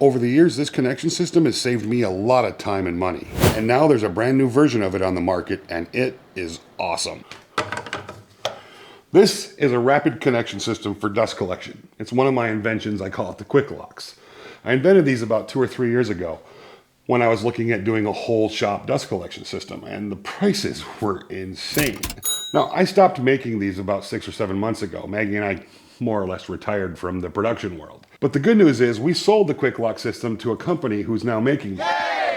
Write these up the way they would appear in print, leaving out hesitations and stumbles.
Over the years, this connection system has saved me a lot of time and money. And now there's a brand new version of it on the market, and it is awesome. This is a rapid connection system for dust collection. It's one of my inventions. I call it the Quicklox. I invented these about 2 or 3 years ago when I was looking at doing a whole shop dust collection system, and the prices were insane. Now, I stopped making these about 6 or 7 months ago. Maggie and I more or less retired from the production world. But the good news is we sold the Quicklox system to a company who's now making them.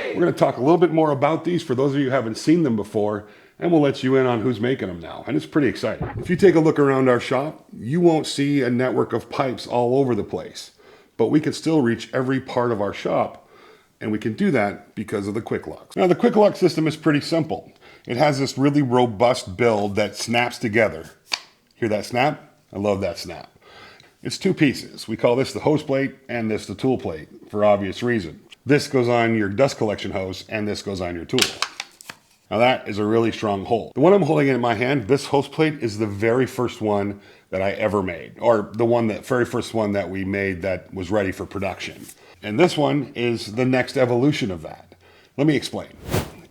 We're going to talk a little bit more about these for those of you who haven't seen them before, and we'll let you in on who's making them now. And it's pretty exciting. If you take a look around our shop, you won't see a network of pipes all over the place, but we can still reach every part of our shop, and we can do that because of the Quicklox. Now, the Quicklox system is pretty simple. It has this really robust build that snaps together. Hear that snap? I love that snap. It's 2 pieces. We call this the hose plate and this the tool plate for obvious reason. This goes on your dust collection hose and this goes on your tool. Now that is a really strong hold. The one I'm holding in my hand, this hose plate is the very first one that I ever made, or the very first one that we made that was ready for production. And this one is the next evolution of that. Let me explain.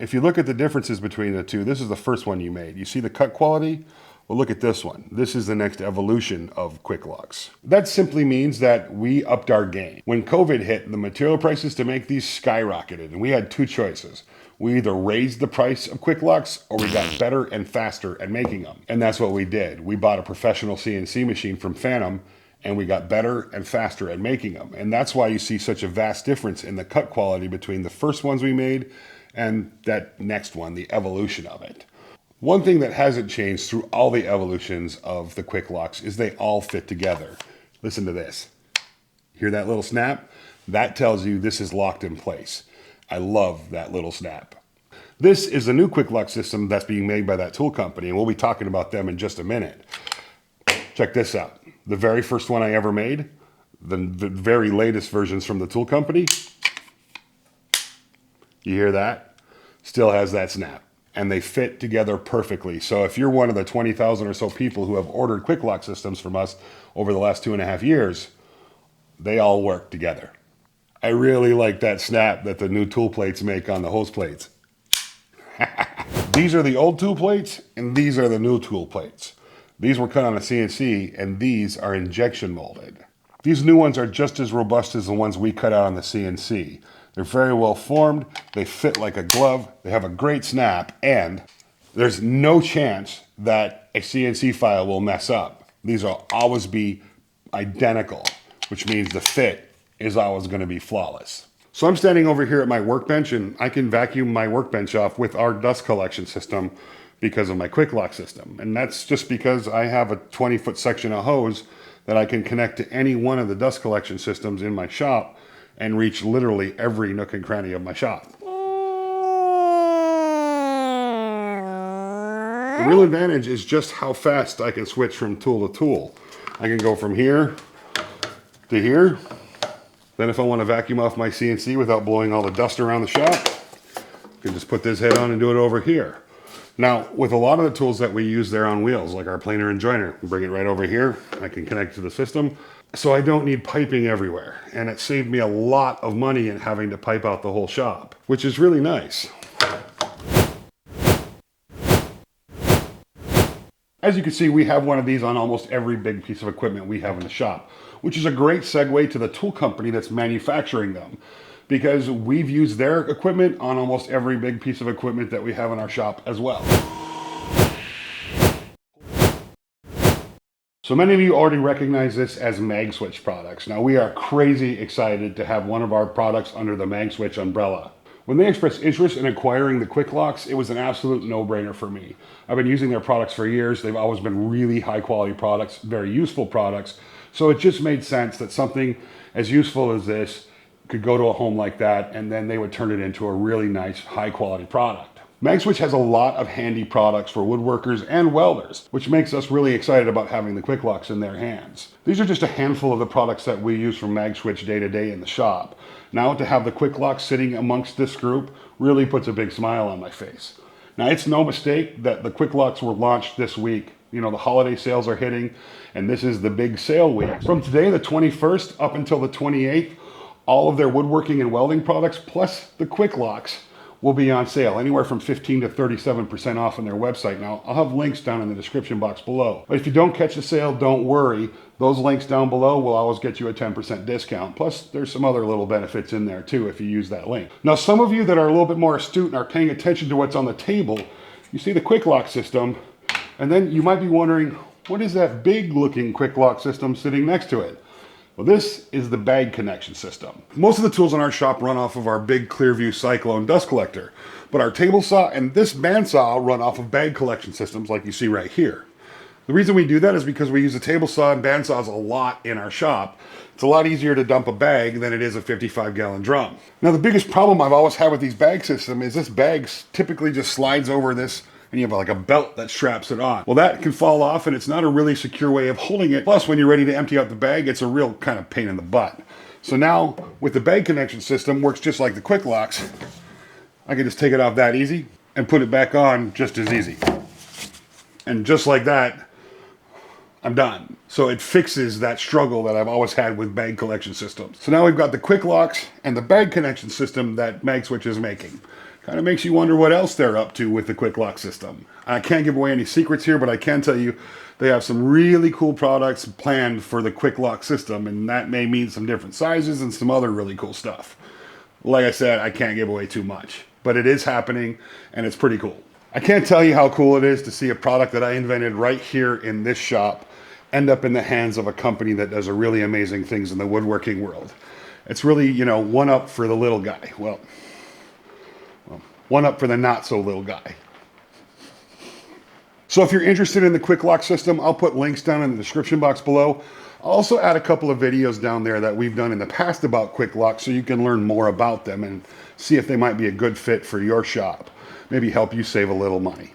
If you look at the differences between the two, this is the first one you made. You see the cut quality? Well, look at this one. This is the next evolution of Quicklox. That simply means that we upped our game. When COVID hit, the material prices to make these skyrocketed, and we had 2 choices. We either raised the price of Quicklox or we got better and faster at making them. And that's what we did. We bought a professional CNC machine from Phantom, and we got better and faster at making them. And that's why you see such a vast difference in the cut quality between the first ones we made and that next one, the evolution of it. One thing that hasn't changed through all the evolutions of the Quicklox is they all fit together. Listen to this. Hear that little snap? That tells you this is locked in place. I love that little snap. This is a new Quicklox system that's being made by that tool company, and we'll be talking about them in just a minute. Check this out. The very first one I ever made, the very latest versions from the tool company, you hear that? Still has that snap. And they fit together perfectly. So if you're one of the 20,000 or so people who have ordered Quicklox systems from us over the last 2.5 years, they all work together. I really like that snap that the new tool plates make on the hose plates. These are the old tool plates, and these are the new tool plates. These were cut on a CNC, and these are injection molded. These new ones are just as robust as the ones we cut out on the CNC. They're very well formed, they fit like a glove, they have a great snap, and there's no chance that a CNC file will mess up. These will always be identical, which means the fit is always going to be flawless. So I'm standing over here at my workbench, and I can vacuum my workbench off with our dust collection system because of my Quicklox system. And that's just because I have a 20-foot section of hose that I can connect to any one of the dust collection systems in my shop and reach literally every nook and cranny of my shop. The real advantage is just how fast I can switch from tool to tool. I can go from here to here. Then if I want to vacuum off my CNC without blowing all the dust around the shop, I can just put this head on and do it over here. Now, with a lot of the tools that we use there on wheels, like our planer and joiner, we bring it right over here. I can connect to the system. So I don't need piping everywhere. And it saved me a lot of money in having to pipe out the whole shop, which is really nice. As you can see, we have one of these on almost every big piece of equipment we have in the shop, which is a great segue to the tool company that's manufacturing them, because we've used their equipment on almost every big piece of equipment that we have in our shop as well. So many of you already recognize this as MagSwitch products. Now, we are crazy excited to have one of our products under the MagSwitch umbrella. When they expressed interest in acquiring the Quicklox, it was an absolute no-brainer for me. I've been using their products for years. They've always been really high-quality products, very useful products. So it just made sense that something as useful as this could go to a home like that, and then they would turn it into a really nice, high-quality product. MagSwitch has a lot of handy products for woodworkers and welders, which makes us really excited about having the Quicklox in their hands. These are just a handful of the products that we use from MagSwitch day to day in the shop. Now to have the Quicklox sitting amongst this group really puts a big smile on my face. Now, it's no mistake that the Quicklox were launched this week. You know, the holiday sales are hitting, and this is the big sale week. From today, the 21st, up until the 28th, all of their woodworking and welding products, plus the Quicklox, will be on sale, anywhere from 15 to 37% off on their website. Now, I'll have links down in the description box below. But if you don't catch the sale, don't worry. Those links down below will always get you a 10% discount. Plus, there's some other little benefits in there too if you use that link. Now, some of you that are a little bit more astute and are paying attention to what's on the table, you see the Quicklox system, and then you might be wondering, what is that big looking Quicklox system sitting next to it? Well, this is the bag connection system. Most of the tools in our shop run off of our big Clearview Cyclone dust collector, but our table saw and this bandsaw run off of bag collection systems like you see right here. The reason we do that is because we use the table saw and bandsaws a lot in our shop. It's a lot easier to dump a bag than it is a 55-gallon drum. Now, the biggest problem I've always had with these bag systems is this bag typically just slides over this, and you have like a belt that straps it on. Well, that can fall off, and it's not a really secure way of holding it. Plus, when you're ready to empty out the bag, it's a real kind of pain in the butt. So now, with the bag connection system, works just like the Quicklox. I can just take it off that easy and put it back on just as easy. And just like that, I'm done. So it fixes that struggle that I've always had with bag collection systems. So now we've got the Quicklox and the bag connection system that MagSwitch is making. Kind of makes you wonder what else they're up to with the Quicklox system. I can't give away any secrets here, but I can tell you they have some really cool products planned for the Quicklox system, and that may mean some different sizes and some other really cool stuff. Like I said, I can't give away too much, but it is happening, and it's pretty cool. I can't tell you how cool it is to see a product that I invented right here in this shop end up in the hands of a company that does really amazing things in the woodworking world. It's really, you know, one up for the little guy. Well, one up for the not so little guy. So if you're interested in the Quicklox system, I'll put links down in the description box below. I'll also add a couple of videos down there that we've done in the past about Quicklox so you can learn more about them and see if they might be a good fit for your shop. Maybe help you save a little money.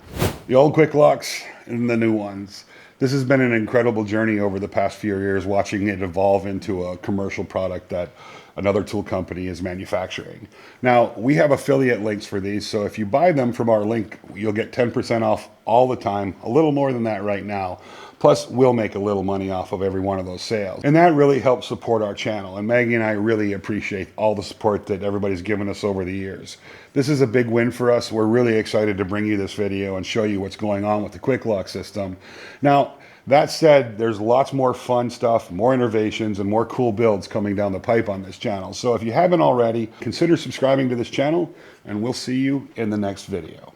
The old Quicklox and the new ones. This has been an incredible journey over the past few years, watching it evolve into a commercial product that another tool company is manufacturing. Now, we have affiliate links for these, so if you buy them from our link, you'll get 10% off all the time, a little more than that right now. Plus, we'll make a little money off of every one of those sales. And that really helps support our channel. And Maggie and I really appreciate all the support that everybody's given us over the years. This is a big win for us. We're really excited to bring you this video and show you what's going on with the Quicklox system. Now, that said, there's lots more fun stuff, more innovations, and more cool builds coming down the pipe on this channel. So if you haven't already, consider subscribing to this channel, and we'll see you in the next video.